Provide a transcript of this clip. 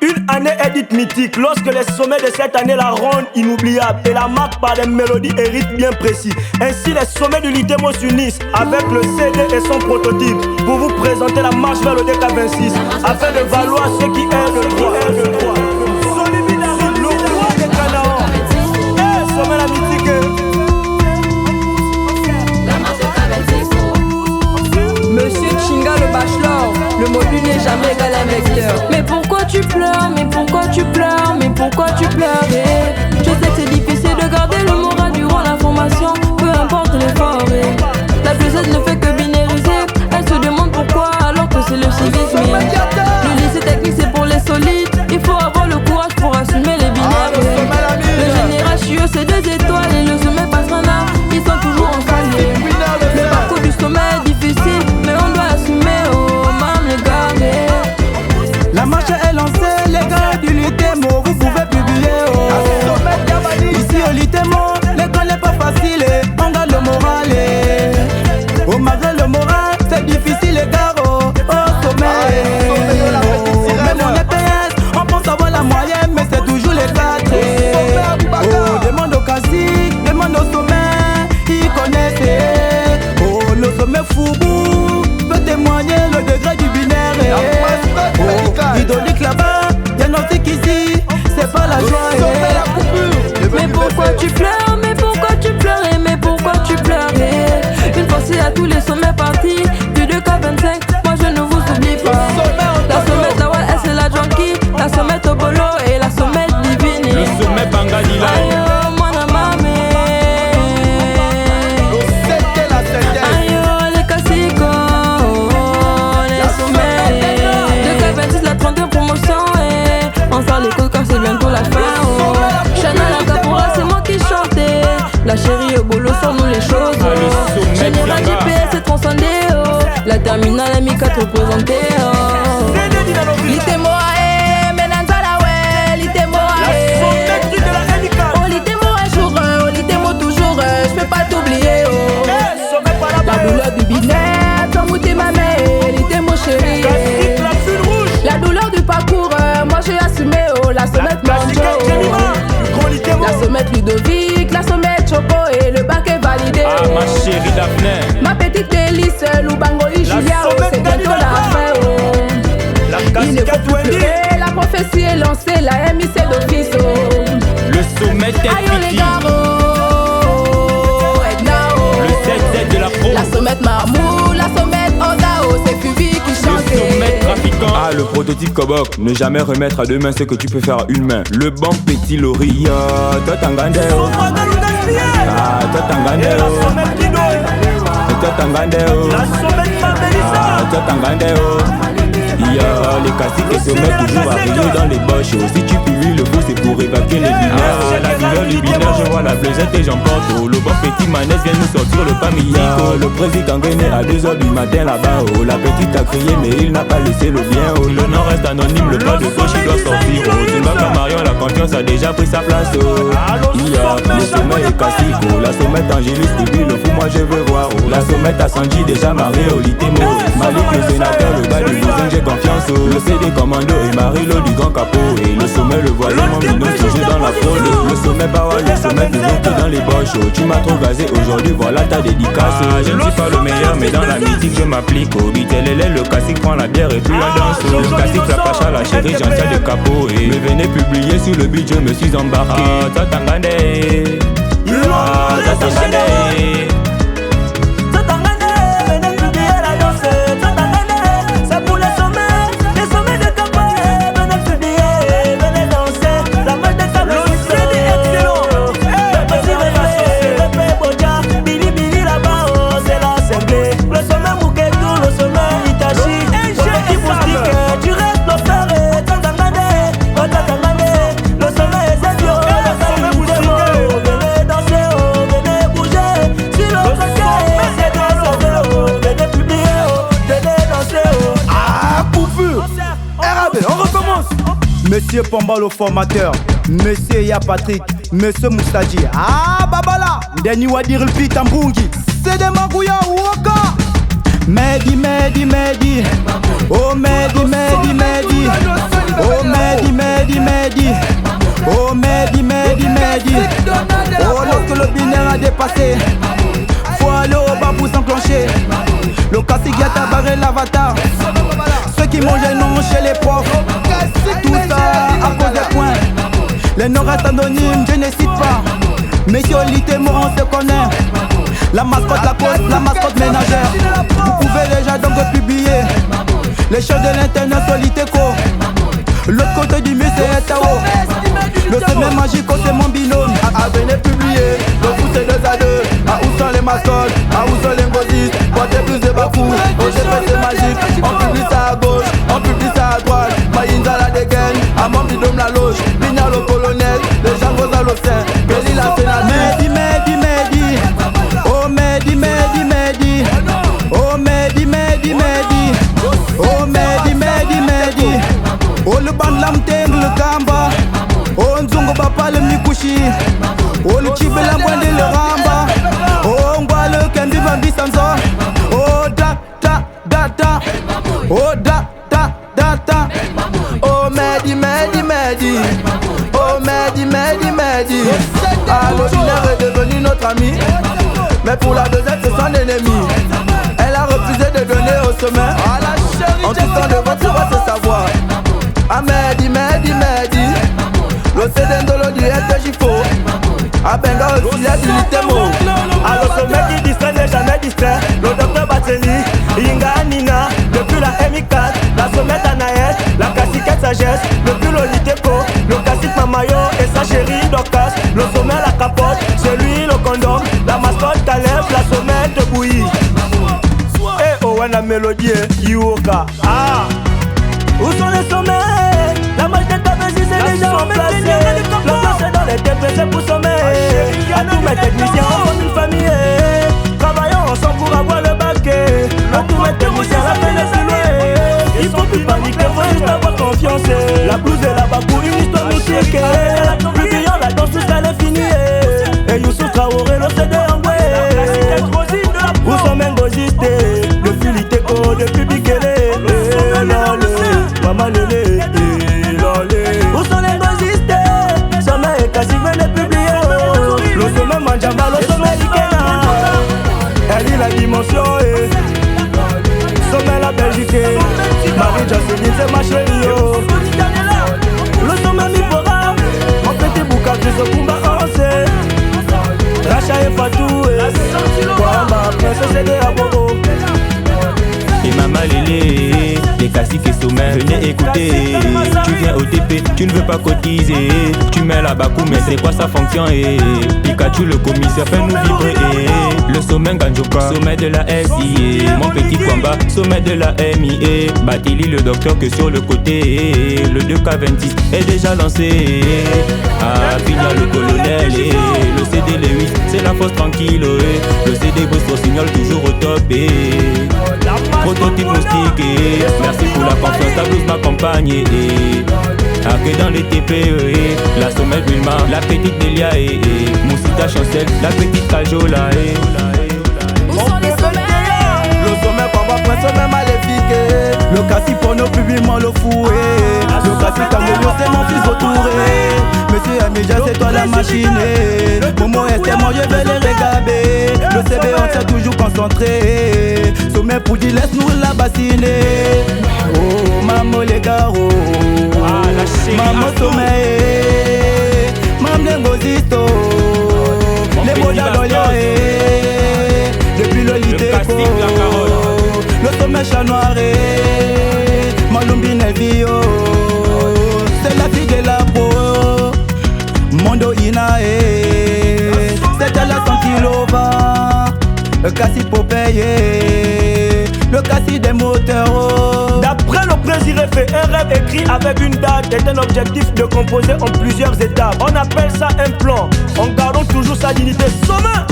Une année est dite mythique lorsque les sommets de cette année la rendent inoubliable et la marquent par des mélodies et rythmes bien précis. Ainsi, les sommets du Litemo s'unissent avec le CD et son prototype pour vous présenter la marche vers le DK26 afin de valoir ce qui est le droit. Le roi des Canaan. Sommet la mythique. Monsieur Chinga le bachelor, le module n'est jamais égal à un vecteur. Mais pourquoi tu pleures, mais pourquoi tu pleures, mais pourquoi tu pleures Je sais que c'est difficile de garder le moral durant la formation, peu importe l'effort. La blessette ne fait que binériser, elle se demande pourquoi alors que c'est le civisme. Le lycée technique c'est pour les solides, il faut avoir le courage pour assumer les binaires. Le général chieux c'est 2 étoiles et le sommet passera là, ils sont toujours en folie. Le parcours du sommet est difficile, mais on doit assumer, oh mam les gars. La marche est lancée, les gars du Litemo, vous pouvez publier, oh. Ici au Litemo, l'école n'est pas facile, on garde le moral, oh malgré le moral, c'est difficile les gars, oh sommet. Même on est PS, on pense avoir la moyenne, mais c'est toujours les 4. Oh, demande au classique, demande au sommet, ils connaissent. Oh, le sommet Foubou peut témoigner le degré du binaire. Oh, idolique là-bas, diagnostic ici, c'est pas la joie. Mais pourquoi tu pleures, mais pourquoi tu pleures, mais pourquoi tu pleures Une pensée à tous les sommets partis, du 2K25, moi je ne vous oublie pas. La sommette la Wall, c'est la junkie, la sommette Obolo et la sommette Divine. Le sommet Bangalila. Aïe, moi na mamé. Aïe, les cassicos, les sommets. 2K26, la 31 promotion, on sort les coups car c'est bientôt la fin. Chanel la Capora, c'est moi qui chantais. La chérie Obolo sort nous les choses. Général GPS c'est transcendé. La terminale MI4 représentée. Litemo Menanzala ouais, Litemo oh Litemo un jour, oh Litemo toujours, je peux pas t'oublier oh. La douleur du binaire, ton mouté ma mère, Litemo chérie. La douleur du parcours, moi j'ai assumé oh. La sommette Manjo, la sommette Ludovic, la sommette Chopo et le bac est validé. Ah ma chérie Daphné. Ma petite délice, Lubango et Julia, oh, c'est bientôt la fin oh. Il ne faut plus pleurer, la prophétie est lancée, la MIC d'office oh. Le sommet Aïe les gars oh, Edna oh. Le 7Z de la pro. La sommette Marmou, la sommette Oda oh, c'est Fubi qui chante. Le sommet trafiquant. Ah, le prototype Kobok, ne jamais remettre à deux mains ce que tu peux faire à une main. Le bon petit Lori, toi t'engandeo. Ah, toi t'engandeo. Toi t'engandeo. Ah, toi t'engandeo. Les classiques et se mettent toujours à briller dans les boches. Si tu publies le coup, c'est pour évacuer les binaires. La douleur du binaire, je vois la blaisette et j'emporte. Le bon petit manès vient nous sortir le pamillard. Le président gagné à 2h du matin là-bas. La petite a crié mais il n'a pas laissé le bien. Le nom reste anonyme, le pas de gauche il doit sortir. Zimbabwe Marion, la confiance a déjà pris sa place. Le sommet est classique. La sommette Angélus, depuis le fou, moi je veux voir. La sommette a Sanji déjà marié au Litemo. Malik le sénateur, le gars du Bousin, j'ai confiance. Le CD Commando et Marilo du grand capot. Et le sommet le voisin, mon minot toujours dans la fraude. Le sommet Bawa, le sommet de qui dans les boches. Tu m'as trop gazé aujourd'hui, voilà ta dédicace. Je ne suis pas le meilleur mais dans la musique je m'applique. Au Bitelele, le classique prend la bière et puis la danse. Le classique la pacha, la chérie, j'ancien de capot. Et me venez publier sur le beat, je me suis embarqué. Ah, Tatangande. Ah, Tatangande. Monsieur Pombal au formateur, Monsieur Ya Patrick, Monsieur Moustadji. Ah Babala, Deni Wadir le Pitambungi, c'est des Magouya Waka. Mehdi, Mehdi, Mehdi. Oh Mehdi, Mehdi, Mehdi. Oh Mehdi, Mehdi. et l'avatar. Ceux qui mangent les noms chez les profs. Tout ça à cause des points. Les noms restent anonymes, je ne cite pas. Mais si Olité Moro on se connaît. La mascotte, la cause, la mascotte ménagère. Vous pouvez déjà donc publier les choses de l'internet Solitéco. L'autre côté du mur c'est Tao. Le sommet magique c'est mon binôme. Venez publier, le foot c'est 2 à 2. À où sont les mascottes, à où sont les ngosistes. Portez plus de bafou, au GP c'est magique. On publie ça à gauche, on publie ça à droite. Maïnza la dégaine, à mon binôme la loge. Pignal au colonel, les gens vont à l'océan. Kelly la sénatrice. Mehdi, Mehdi, Mehdi. Oh Mehdi, Mehdi, Mehdi. Oh Mehdi, Mehdi, Mehdi. Oh Mehdi, Mehdi, Mehdi. Oh le bandlam teng le gamba. Oh nzungo papa le mikushi. Oh le chibe la mwende le ramba. Oh ngwa le kendi bambi samso. Oh da da da da. Oh da da da da. Oh Mehdi, Mehdi, Mehdi. Oh Mehdi, Mehdi, Mehdi. Ah l'ordinaire est devenu notre ami. Mais pour la deuxième c'est son ennemi. Elle a refusé de donner au sommet. En tout temps de votre voix c'est savoir. Ah Mehdi, Mehdi, Mehdi. Le Cédendolo du FGFO. Ah Benga aussi il y a du Litemo. À le sommet qui distrait n'est jamais distrait. Le docteur Batseli, Inga Nina. Depuis la MI4, la sommet Anaël. La caciquette sagesse, depuis le Liteco. Le cacique Mamayo et sa chérie Dorcas. Le sommet la capote, celui le condom. La mascotte Caleb, la sommet de Bouilly. Eh oh, la mélodie, Yuoka. Ah, où sont les sommets? La marche de ta c'est déjà en place. L'ambiance est dans les têtes, c'est pour sommet. À tous mes techniciens, on forme une famille. Travaillons ensemble pour avoir le baquet. À tous mes techniciens, la peine est plus loin. Il faut plus paniquer, faut juste avoir confiance. La blouse et la bague pour une histoire mythique. Publions la danse jusqu'à l'infini. Et Youssou Traoré, le CD en way. Où sont mes ngosistes? Depuis Liteco, depuis Bikele. Maman Lélé. Où sont les ngosistes? Sommet et Kassi venez publier. Le sommet Manjamba, le sommet Ikena. Elle dit la dimension. Sommet la Belgique. Marie Jacqueline c'est ma chérie. Le sommet Mipora. Mon petit boucan de ce combat en sait. Racha et Fatou. Kwamba, princesse et de Abobo. Et Maman Lélé, les classiques et sommets, venez écouter. Tu viens au TP, tu ne veux pas cotiser. Tu mets la Bakou, mais c'est quoi sa fonction? Pikachu le commissaire, fais-nous vibrer. Le sommet Ganjoka, sommet de la SIA. Mon petit Kwamba, sommet de la MIA. Batili le docteur que sur le côté. Le 2K26 est déjà lancé. Ah, Pignal le colonel. Le CD les 8, c'est la force tranquille. Le CD Bristol signale toujours au top. Prototype moustique, merci pour la confiance, ta blouse m'accompagne. Après dans les TPE, la sommet Vilma, la petite Delia et Moussita Chancel, la petite Kajola. Où sont les sommets? Le sommet Kwamba, prince sommet maléfique. Le Kassi pour nos publiquement le fouet. Le Kassi Kamelo c'est mon fils retouré. Monsieur Amidja c'est toi la machine. Momo et moi je vais les regarder. Le CB on s'est toujours concentré. Sommet pour dire laisse-nous la bassiner. Oh maman les gars, oh maman sommet. Maman ngosito. Les mots d'Alolia. Depuis le Liteco. Le sommet chat noir. Malumbi Nelvio. C'est la fille de la peau. Mondo Inae. C'était la Santilova. Le Kassi Popeye. Le Kassi des moteurs. D'après le plaisir fait, un rêve écrit avec une date est un objectif de composer en plusieurs étapes. On appelle ça un plan, en gardant toujours sa dignité. Sommet.